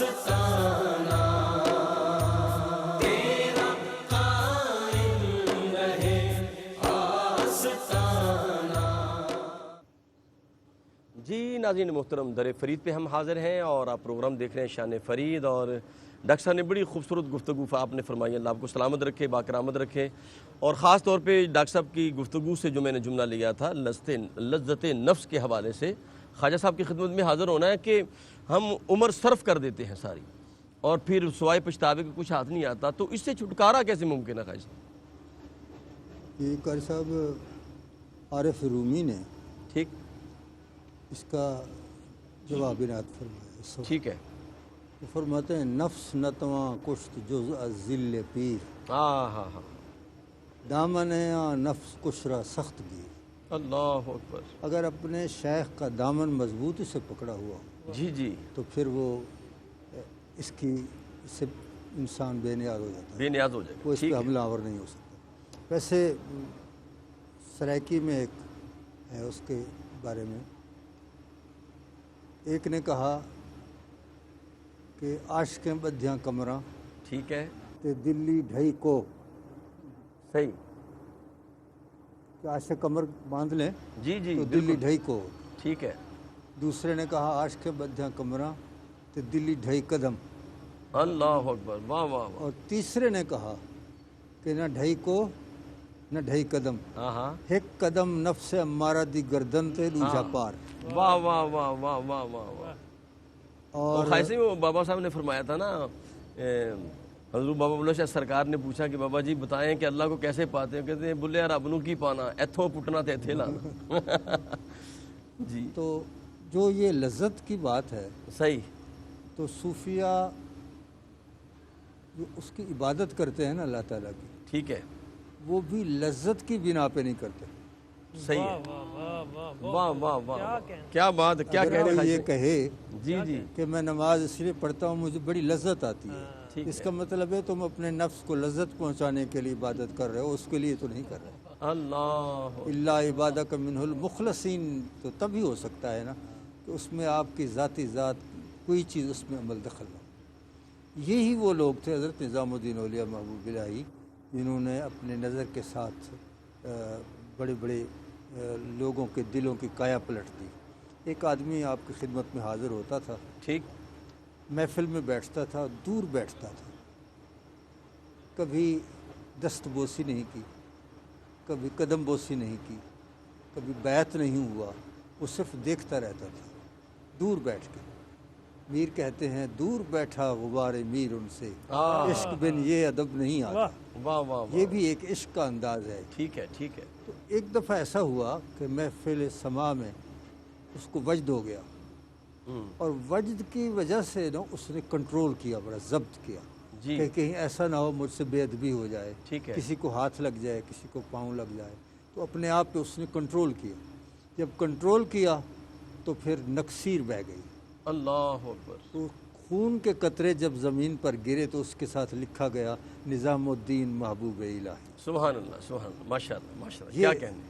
آستانہ تیرا قائم رہے آستانہ۔ جی ناظرین محترم، در فرید پہ ہم حاضر ہیں اور آپ پروگرام دیکھ رہے ہیں شان فرید، اور ڈاکٹر صاحب نے بڑی خوبصورت گفتگو آپ نے فرمائی، اللہ آپ کو سلامت رکھے، باکرامت رکھے۔ اور خاص طور پہ ڈاکٹر صاحب کی گفتگو سے جو میں نے جملہ لیا تھا لذت نفس کے حوالے سے، خواجہ صاحب کی خدمت میں حاضر ہونا ہے کہ ہم عمر صرف کر دیتے ہیں ساری، اور پھر سوائے پچھتاوے کے کچھ ہاتھ نہیں آتا، تو اس سے چھٹکارا کیسے ممکن ہے خواجہ صاحب؟ یہ قاری صاحب عارف رومی نے ٹھیک اس کا جواب عنایت فرمایا۔ ٹھیک ہے، وہ فرماتے ہیں نفس نتواں کشت جز از ذل پیر، ہاں ہاں ہاں، دامن نفس کشرا سخت گیر۔ اللہ اکبر، اگر اپنے شیخ کا دامن مضبوطی سے پکڑا ہوا ہو جی جی، تو پھر وہ اس سے انسان بے نیاز ہو جاتا ہے، بے نیاز ہو جائے وہ گا، اس ٹھیک پہ ہے، حملہ آور نہیں ہو سکتا۔ ویسے سرائکی میں ایک ہے، اس کے بارے میں ایک نے کہا کہ عاشقیں بدھیاں کمراں ٹھیک ہے، تے دلی ڈھائی کو، صحیح، کہ عاشق کمر باندھ لیں جی جی تو دلی بالکل ڈھائی کو۔ ٹھیک ہے، دوسرے نے کہا عاشقیں بدھیاں کمراں تے دلی ڈھائی قدم، اللہ اکبر، واہ واہ واہ، اور تیسرے نے کہا کہ نہ ڈھائی کو نہ ڈھائی قدم، ہاں ہاں، ایک قدم نفس امارہ دی گردن تے دوجا پار۔ واہ واہ واہ واہ واہ واہ واہ۔ اور اور خاصی وہ بابا صاحب نے فرمایا تھا نا، حضور بابا بلوچ شاہ سرکار نے پوچھا کہ بابا جی بتائیں کہ اللہ کو کیسے پاتے ہیں؟ کہتے ہیں بلے رب نو کی پانا، ایتھوں پٹنا تے ایتھے لانا۔ جی تو جو یہ لذت کی بات ہے، صحیح، تو صوفیہ جو اس کی عبادت کرتے ہیں نا اللہ تعالیٰ کی، ٹھیک ہے، وہ بھی لذت کی بنا پہ نہیں کرتے۔ صحیح ہے، واہ واہ واہ، کیا بات، کیا اگر کہہ رہے کوئی یہ ہیں کہے جی جی، کہ میں نماز اس لیے پڑھتا ہوں مجھے بڑی لذت آتی ہے، ٹھیک اس کا مطلب ہے تم اپنے نفس کو لذت پہنچانے کے لیے عبادت کر رہے ہو، اس کے لیے تو نہیں کر رہے۔ اللہ، اللہ عبادک منہ المخلصین تو تب ہی ہو سکتا ہے نا کہ اس میں آپ کی ذاتی ذات کوئی چیز اس میں عمل دخل نہ ہو۔ یہی وہ لوگ تھے حضرت نظام الدین اولیاء محبوب الہی، جنہوں نے اپنے نظر کے ساتھ بڑے بڑے لوگوں کے دلوں کی کایا پلٹ دی۔ ایک آدمی آپ کی خدمت میں حاضر ہوتا تھا، ٹھیک، محفل میں بیٹھتا تھا، دور بیٹھتا تھا، کبھی دست بوسی نہیں کی، کبھی قدم بوسی نہیں کی، کبھی بیعت نہیں ہوا، وہ صرف دیکھتا رہتا تھا دور بیٹھ کے۔ میر کہتے ہیں دور بیٹھا غبار میر ان سے، عشق بن یہ ادب نہیں آتا۔ واہ واہ، یہ بھی ایک عشق کا انداز ہے۔ ٹھیک ہے، ٹھیک ہے، تو ایک دفعہ ایسا ہوا کہ محفل سما میں اس کو وجد ہو گیا، اور وجد کی وجہ سے نا اس نے کنٹرول کیا، بڑا ضبط کیا جی، کہ کہیں ایسا نہ ہو مجھ سے بے ادبی ہو جائے، ٹھیک ہے، کسی کو ہاتھ لگ جائے، کسی کو پاؤں لگ جائے۔ تو اپنے آپ پہ اس نے کنٹرول کیا۔ جب کنٹرول کیا تو پھر نکسیر بہہ گئی، اللہ اکبر، تو خون کے قطرے جب زمین پر گرے تو اس کے ساتھ لکھا گیا نظام الدین محبوب الہی۔ سبحان اللہ، سبحان اللہ، ماشاء اللہ، ماشاء اللہ، یہ کیا کہنے،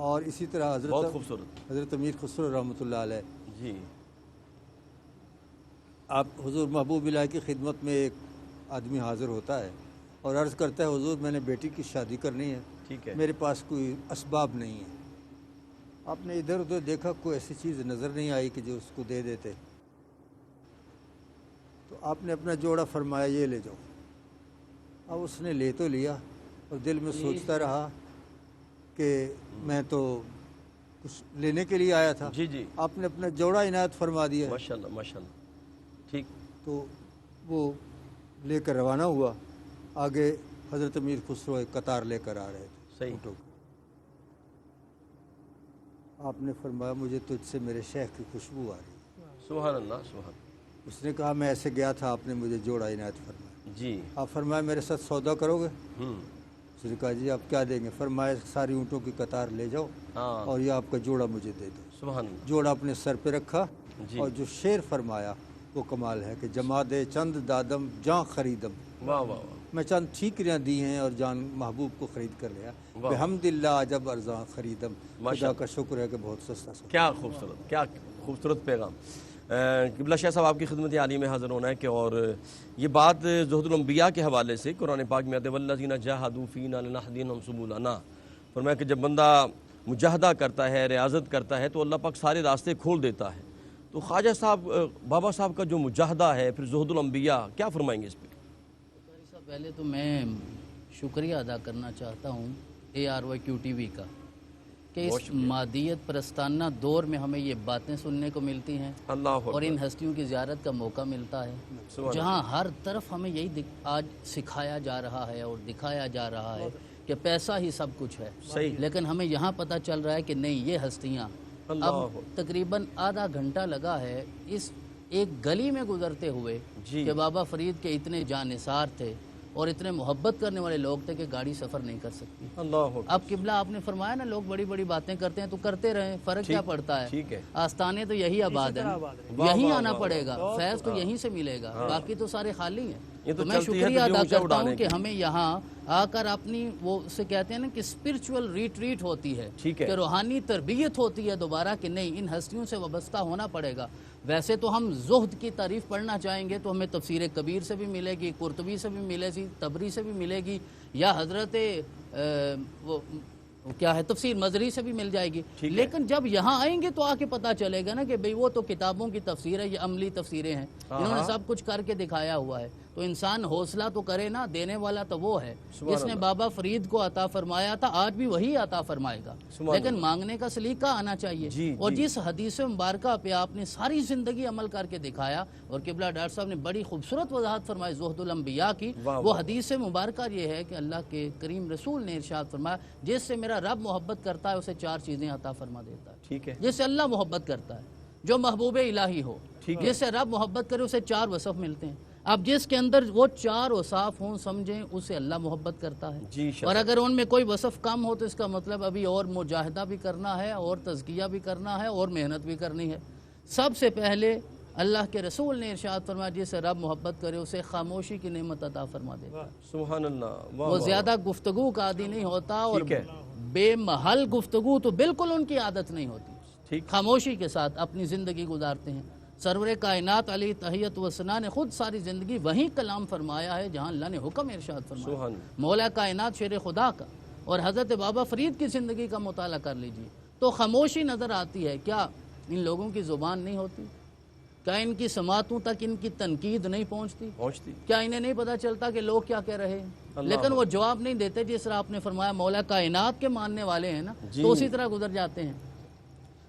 اور اسی طرح بہت خوبصورت، حضرت امیر خسرو رحمۃ اللہ علیہ، جی، آپ حضور محبوب الہی کی خدمت میں ایک آدمی حاضر ہوتا ہے اور عرض کرتا ہے حضور میں نے بیٹی کی شادی کرنی ہے، ٹھیک ہے، میرے پاس کوئی اسباب نہیں ہے۔ آپ نے ادھر ادھر دیکھا، کوئی ایسی چیز نظر نہیں آئی کہ جو اس کو دے دیتے، تو آپ نے اپنا جوڑا فرمایا یہ لے جاؤ۔ اب اس نے لے تو لیا اور دل میں سوچتا رہا کہ میں تو کچھ لینے کے لیے آیا تھا۔ جی جی، آپ نے اپنا جوڑا عنایت فرما دیا، ماشاء اللہ، ماشاء اللہ، ٹھیک، تو وہ لے کر روانہ ہوا۔ آگے حضرت امیر خسرو ایک قطار لے کر آ رہے تھے صحیح، اونٹوں کی۔ آپ نے فرمایا مجھے تجھ سے میرے شیخ کی خوشبو آ رہی ہے۔ سبحان اللہ، سبحان، اس نے کہا میں ایسے گیا تھا، آپ نے مجھے جوڑا عنایت فرمایا، جی، آپ فرمایا میرے ساتھ سودا کرو گے؟ اس نے کہا جی آپ کیا دیں گے؟ فرمایا ساری اونٹوں کی قطار لے جاؤ ہاں، اور یہ آپ کا جوڑا مجھے دے دو۔ سبحان اللہ، جوڑا اپنے سر پہ رکھا، جی، اور جو شعر فرمایا وہ کمال ہے کہ جما دے چند دادم جان خریدم، واہ واہ واہ، میں چند ٹھیکریاں دی ہیں اور جان محبوب کو خرید کر لیا۔ واہ، بحمد اللہ عجب ارزاں خریدم، ماشاء خدا کا شکر ہے کہ بہت سستا سودا۔ کیا خوبصورت، کیا خوبصورت پیغام۔ قبلہ شاہ صاحب آپ کی خدمت عالی میں حاضر ہونا ہے کہ اور یہ بات زہد الانبیاء کے حوالے سے قرآن پاک میں آتے والذین جاہدوا فینا لنہدینہم سبلنا، فرمایا کہ جب بندہ مجاہدہ کرتا ہے، ریاضت کرتا ہے تو اللہ پاک سارے راستے کھول دیتا ہے۔ تو خواجہ صاحب بابا صاحب کا جو مجاہدہ ہے پھر زہد الانبیاء، کیا فرمائیں گے اس پہ؟ قاری صاحب پہلے تو میں شکریہ ادا کرنا چاہتا ہوں ARYQ-TV کا کہ اس مادیت پرستانہ دور میں ہمیں یہ باتیں سننے کو ملتی ہیں اللہ اور ان ہستیوں کی زیارت کا موقع ملتا ہے، جہاں ہر طرف ہمیں یہی آج سکھایا جا رہا ہے اور دکھایا جا رہا ہے کہ پیسہ ہی سب کچھ ہے، لیکن ہمیں یہاں پتہ چل رہا ہے کہ نہیں، یہ ہستیاں اب تقریباً آدھا گھنٹہ لگا ہے اس ایک گلی میں گزرتے ہوئے کہ بابا فرید کے اتنے جانثار تھے اور اتنے محبت کرنے والے لوگ تھے کہ گاڑی سفر نہیں کر سکتی۔ اب قبلہ آپ نے فرمایا نا لوگ بڑی بڑی باتیں کرتے ہیں تو کرتے رہیں، فرق کیا پڑتا ہے؟ آستانے تو یہی آباد ہیں، یہیں آنا پڑے گا، فیض تو یہیں سے ملے گا، باقی تو سارے خالی ہیں۔ تو میں شکریہ ادا کرتا ہوں کہ ہمیں یہاں آ کر اپنی وہ اسے کہتے ہیں نا کہ اسپرچول ریٹریٹ ہوتی ہے، کہ روحانی تربیت ہوتی ہے دوبارہ کہ نہیں، ان ہستیوں سے وابستہ ہونا پڑے گا۔ ویسے تو ہم زہد کی تعریف پڑھنا چاہیں گے تو ہمیں تفسیر کبیر سے بھی ملے گی، قرطبی سے بھی ملے گی، تبری سے بھی ملے گی، یا حضرت وہ کیا ہے تفسیر مزری سے بھی مل جائے گی، لیکن جب یہاں آئیں گے تو آ کے پتہ چلے گا نا کہ بھئی وہ تو کتابوں کی تفسیر ہے، یہ عملی تفسیریں ہیں، انہوں نے سب کچھ کر کے دکھایا ہوا ہے۔ تو انسان حوصلہ تو کرے نا، دینے والا تو وہ ہے جس نے بابا فرید کو عطا فرمایا تھا، آج بھی وہی عطا فرمائے گا، لیکن مانگنے کا سلیقہ آنا چاہیے۔ اور جس حدیث مبارکہ پہ آپ نے ساری زندگی عمل کر کے دکھایا، اور قبلہ ڈاکٹر صاحب نے بڑی خوبصورت وضاحت فرمائی زہد الانبیاء کی، وہ حدیث مبارکہ یہ ہے کہ اللہ کے کریم رسول نے ارشاد فرمایا جس سے میرا رب محبت کرتا ہے اسے 4 چیزیں عطا فرما دیتا ہے۔ جس سے اللہ محبت کرتا ہے، جو محبوب الہی ہو، جس سے رب محبت کرے اسے 4 وصف ملتے ہیں۔ اب جس کے اندر وہ 4 اوصاف ہوں سمجھیں اسے اللہ محبت کرتا ہے، اور اگر ان میں کوئی وصف کم ہو تو اس کا مطلب ابھی اور مجاہدہ بھی کرنا ہے، اور تزکیہ بھی کرنا ہے، اور محنت بھی کرنی ہے۔ سب سے پہلے اللہ کے رسول نے ارشاد فرمایا جس سے رب محبت کرے اسے خاموشی کی نعمت عطا فرما دیتا ہے۔ سبحان اللہ۔ وہ زیادہ گفتگو کا عادی نہیں ہوتا، اور بے محل گفتگو تو بالکل ان کی عادت نہیں ہوتی، خاموشی کے ساتھ اپنی زندگی گزارتے ہیں۔ سرور کائنات علی تحیت و ثنا نے خود ساری زندگی وہیں کلام فرمایا ہے جہاں اللہ نے حکم ارشاد فرمایا، مولا کائنات شیر خدا کا۔ اور حضرت بابا فرید کی زندگی کا مطالعہ کر لیجئے تو خاموشی نظر آتی ہے۔ کیا ان لوگوں کی زبان نہیں ہوتی؟ کیا ان کی سماعتوں تک ان کی تنقید نہیں پہنچتی؟ کیا انہیں نہیں پتہ چلتا کہ لوگ کیا کہہ رہے ہیں؟ لیکن وہ جواب نہیں دیتے، جس طرح آپ نے فرمایا مولا کائنات کے ماننے والے ہیں نا تو اسی طرح گزر جاتے ہیں۔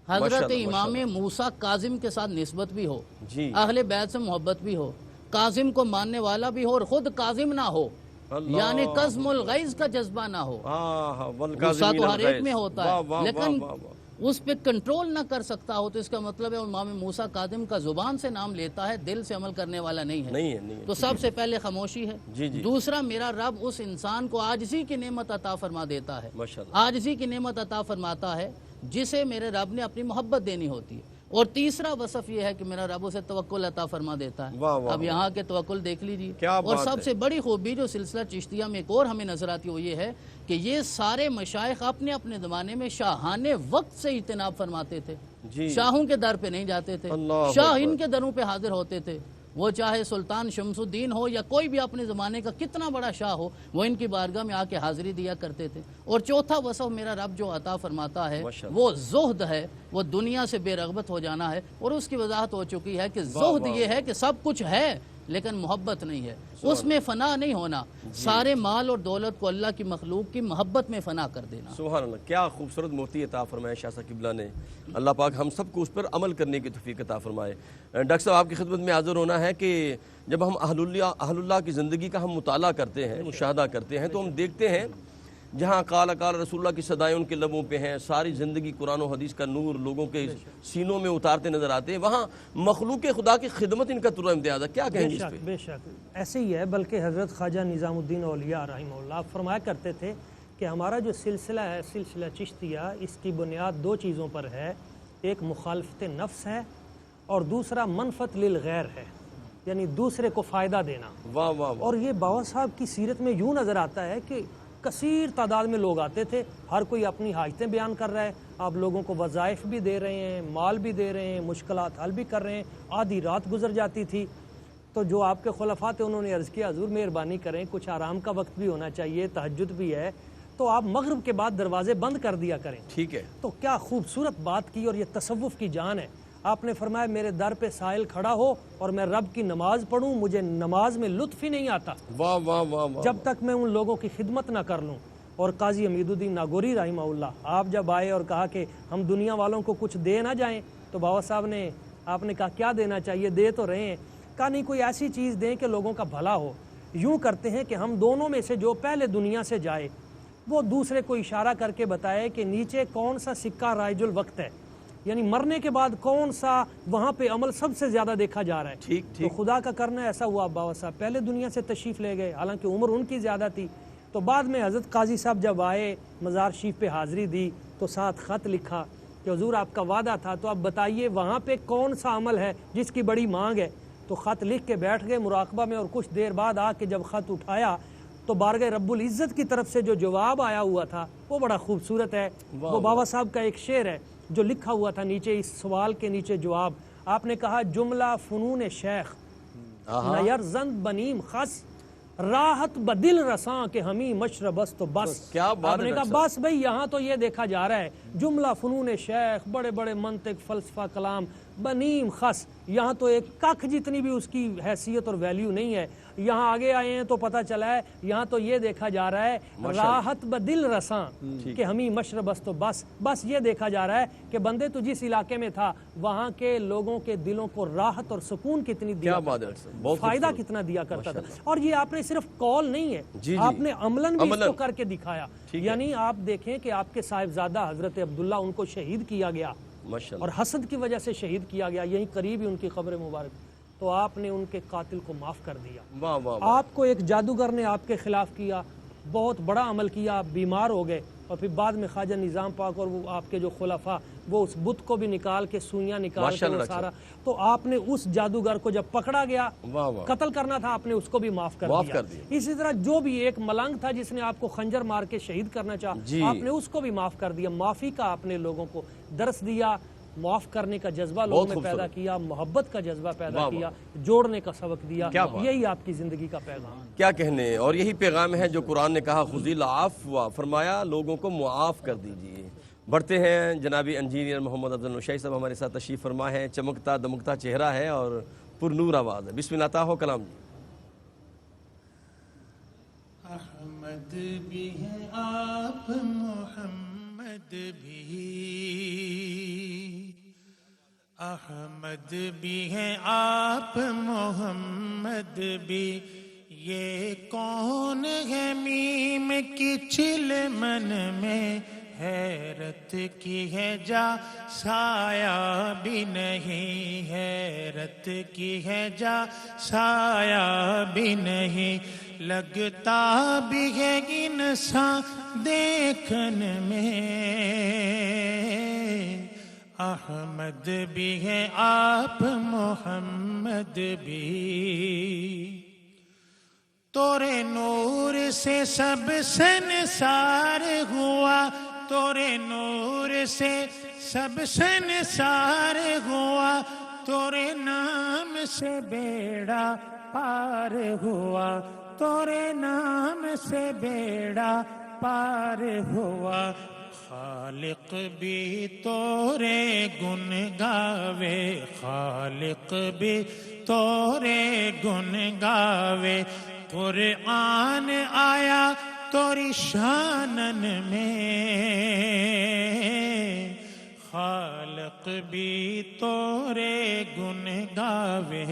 حضرت امام موسیٰ کاظم کے ساتھ نسبت بھی ہو، اہل بیت سے محبت بھی ہو، کاظم کو ماننے والا بھی ہو اور خود کاظم نہ ہو، یعنی قزم الغیظ کا جذبہ نہ ہو۔ غصہ تو ہر ایک میں ہوتا ہے، لیکن اس پہ کنٹرول نہ کر سکتا ہو تو اس کا مطلب ہے امام موسیٰ کاظم کا زبان سے نام لیتا ہے، دل سے عمل کرنے والا نہیں ہے۔ تو سب سے پہلے خاموشی ہے۔ دوسرا، میرا رب اس انسان کو عاجزی کی نعمت عطا فرما دیتا ہے، عاجزی کی نعمت عطا فرماتا ہے جسے میرے رب نے اپنی محبت دینی ہوتی ہے۔ اور تیسرا وصف یہ ہے کہ میرا رب اسے توکل عطا فرما دیتا ہے۔ اب یہاں کے توکل دیکھ لیجیے۔ اور سب سے بڑی خوبی جو سلسلہ چشتیہ میں ایک اور ہمیں نظر آتی وہ یہ ہے کہ یہ سارے مشائخ اپنے اپنے زمانے میں شاہانے وقت سے اجتناب فرماتے تھے، شاہوں کے در پہ نہیں جاتے تھے، شاہ ان کے دروں پہ حاضر ہوتے تھے۔ وہ چاہے سلطان شمس الدین ہو یا کوئی بھی اپنے زمانے کا کتنا بڑا شاہ ہو، وہ ان کی بارگاہ میں آ کے حاضری دیا کرتے تھے۔ اور چوتھا وصف میرا رب جو عطا فرماتا ہے وہ زہد ہے، وہ دنیا سے بے رغبت ہو جانا ہے۔ اور اس کی وضاحت ہو چکی ہے کہ زہد یہ ہے کہ سب کچھ ہے لیکن محبت نہیں ہے، اس میں فنا نہیں ہونا، سارے مال اور دولت کو اللہ کی مخلوق کی محبت میں فنا کر دینا۔ سبحان اللہ، کیا خوبصورت موتی عطا فرمایا شاہ صاحب قبلہ نے۔ اللہ پاک ہم سب کو اس پر عمل کرنے کی توفیق عطا فرمائے۔ ڈاکٹر صاحب آپ کی خدمت میں حاضر ہونا ہے کہ جب ہم اہل اللہ کی زندگی کا ہم مطالعہ کرتے ہیں، مشاہدہ کرتے ہیں تو ہم دیکھتے ہیں جہاں قال رسول اللہ کی صدائیں ان کے لبوں پہ ہیں، ساری زندگی قرآن و حدیث کا نور لوگوں کے سینوں میں اتارتے نظر آتے ہیں، وہاں مخلوق خدا کی خدمت ان کا طرح امتیاز ہے۔ کیا کہیں گے اس پہ؟ بے شک ایسے ہی ہے، بلکہ حضرت خواجہ نظام الدین اولیاء رحمہ اللہ فرمایا کرتے تھے کہ ہمارا جو سلسلہ ہے، سلسلہ چشتیہ، اس کی بنیاد 2 چیزوں پر ہے، ایک مخالفت نفس ہے اور دوسرا منفعت للغیر ہے، یعنی دوسرے کو فائدہ دینا۔ واہ واہ واہ۔ اور یہ بابا صاحب کی سیرت میں یوں نظر آتا ہے کہ کثیر تعداد میں لوگ آتے تھے، ہر کوئی اپنی حاجتیں بیان کر رہا ہے، آپ لوگوں کو وظائف بھی دے رہے ہیں، مال بھی دے رہے ہیں، مشکلات حل بھی کر رہے ہیں، آدھی رات گزر جاتی تھی۔ تو جو آپ کے خلفاء تھے انہوں نے عرض کیا حضور مہربانی کریں، کچھ آرام کا وقت بھی ہونا چاہیے، تہجد بھی ہے، تو آپ مغرب کے بعد دروازے بند کر دیا کریں۔ ٹھیک ہے، تو کیا خوبصورت بات کی، اور یہ تصوف کی جان ہے۔ آپ نے فرمایا میرے در پہ سائل کھڑا ہو اور میں رب کی نماز پڑھوں، مجھے نماز میں لطف ہی نہیں آتا واہ واہ واہ واہ، جب تک میں ان لوگوں کی خدمت نہ کر لوں۔ اور قاضی حمید الدین ناگوری رحمہ اللہ، آپ جب آئے اور کہا کہ ہم دنیا والوں کو کچھ دے نہ جائیں، تو بابا صاحب نے آپ نے کہا کیا دینا چاہیے، دے تو رہے ہیں، کہا نہیں کوئی ایسی چیز دیں کہ لوگوں کا بھلا ہو۔ یوں کرتے ہیں کہ ہم دونوں میں سے جو پہلے دنیا سے جائے وہ دوسرے کو اشارہ کر کے بتائے کہ نیچے کون سا سکہ رائج الوقت ہے، یعنی مرنے کے بعد کون سا وہاں پہ عمل سب سے زیادہ دیکھا جا رہا ہے۔ ٹھیک تو ٹھیک، خدا کا کرنا ایسا ہوا، بابا صاحب پہلے دنیا سے تشریف لے گئے، حالانکہ عمر ان کی زیادہ تھی۔ تو بعد میں حضرت قاضی صاحب جب آئے، مزار شریف پہ حاضری دی، تو ساتھ خط لکھا کہ حضور آپ کا وعدہ تھا، تو آپ بتائیے وہاں پہ کون سا عمل ہے جس کی بڑی مانگ ہے۔ تو خط لکھ کے بیٹھ گئے مراقبہ میں، اور کچھ دیر بعد آ کے جب خط اٹھایا تو بارگاہ رب العزت کی طرف سے جو جواب آیا ہوا تھا وہ بڑا خوبصورت ہے۔ وہ بابا صاحب کا ایک شعر ہے جو لکھا ہوا تھا نیچے، اس سوال کے نیچے جواب آپ نے کہا، جملہ فنون شیخ نیرزند بنیم خس، راحت بدل رساں کہ ہمیں مشربست تو بس۔ کیا بات آپ نے کہا بس بھئی یہاں تو یہ دیکھا جا رہا ہے، جملہ فنون شیخ، بڑے بڑے منطق فلسفہ کلام، بنیم خس، یہاں تو ایک ککھ جتنی بھی اس کی حیثیت اور ویلیو نہیں ہے۔ یہاں آگے آئے ہیں تو پتہ چلا ہے یہاں تو یہ دیکھا جا رہا ہے راحت بدل رساں کہ ہمیں مشربست تو بس، بس یہ دیکھا جا رہا ہے کہ بندے تو جس علاقے میں تھا وہاں کے لوگوں کے دلوں کو راحت اور سکون کتنی دیا، فائدہ کتنا دیا کرتا تھا۔ اور یہ آپ نے صرف قول نہیں ہے، آپ نے عملاً بھی اس کو کر کے دکھایا۔ یعنی آپ دیکھیں کہ آپ کے صاحبزادہ حضرت عبداللہ، ان کو شہید کیا گیا اور حسد کی وجہ سے شہید کیا گیا، یہیں قریب ہی ان کی قبر مبارک، تو آپ نے ان کے قاتل کو معاف کر دیا۔ آپ کو ایک جادوگر نے آپ کے خلاف کیا، بہت بڑا عمل کیا، آپ بیمار ہو گئے، اور پھر بعد میں خواجہ نظام پاک اور وہ آپ کے جو خلفاء، وہ اس بت کو بھی نکال کے سوئیاں نکال کے وہ سارا، تو آپ نے اس جادوگر کو جب پکڑا گیا قتل کرنا تھا، آپ نے اس کو بھی معاف کر دیا۔ اسی طرح جو بھی ایک ملنگ تھا جس نے آپ کو خنجر مار کے شہید کرنا چاہا، آپ نے اس کو بھی معاف کر دیا۔ معافی کا آپ نے لوگوں کو درس دیا، معاف کرنے کا جذبہ لوگوں میں پیدا کیا، محبت کا جذبہ پیدا کیا، جوڑنے کا سبق دیا، یہی آپ کی زندگی کا پیغام۔ کیا کہنے، اور یہی پیغام ہے جو قرآن نے کہا خذی العفو، فرمایا لوگوں کو معاف کر دیجئے۔ بڑھتے ہیں، جنابی انجینئر محمد افضل نوشائی صاحب ہمارے ساتھ تشریف فرما ہے، چمکتا دمکتا چہرہ ہے اور پر نور آواز ہے۔ بسم اللہ تعالیٰ کلام جی۔ احمد بھی ہے آپ، محمد بھی، احمد بھی ہے آپ، محمد بھی، یہ کون ہے میم کی چل من میں، حیرت کی ہے جا سایہ بھی نہیں، حیرت کی ہے جا سایہ بھی نہیں، لگتا بھی ہے انسان دیکھن میں، احمد بھی ہے آپ، محمد بھی، تورے نور سے سب سنسار ہوا، تورے نور سے سب سنسار ہوا، تورے نام سے بیڑا پار ہوا، تورے نام سے بیڑا پار ہوا، خالق بھی تورے گن گاوے، خالق بھی تورے گن گاوے، قرآن آیا توری شانن میں، خالق بھی تورے گن گاوے،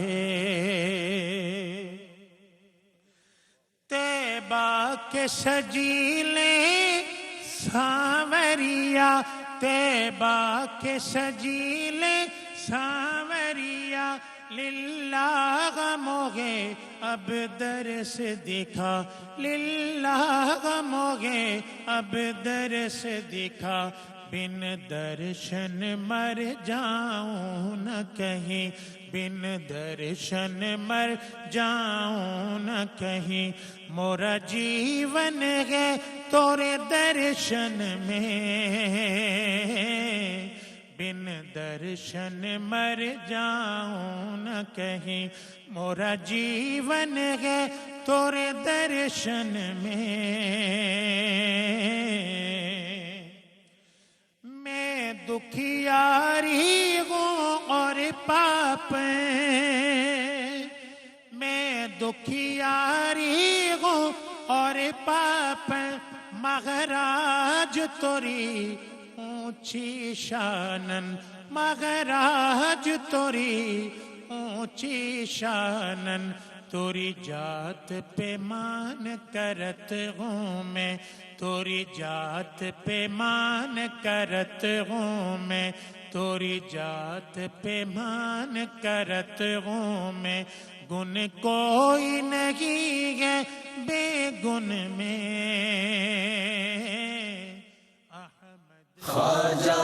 طیبہ کے سجیلے سانوریا، طیبہ کے سجیلے سانوریا، للہ غموگے اب درس دکھا للہ غموگے اب درس دکھا بن درشن مر جاؤں نہ کہیں بن درشن مر جاؤں نہ کہیں مورا جیون ہے تورے درشن میں بن درشن مر جاؤں نہ کہیں مورا جیون ہے تورے درشن میں میں دکھیاری ہوں اور پاپ میں دکھیاری ہوں اور پاپ مغراج توری اونچی شانن مغراج توری اونچی شانن توری جات پہ مان کرت ہوں میں توری جات پہ مان کرت ہوں میں توری جات پہ مان کرت ہوں میں گن کوئی نہیں ہے بے گن میں خواجہ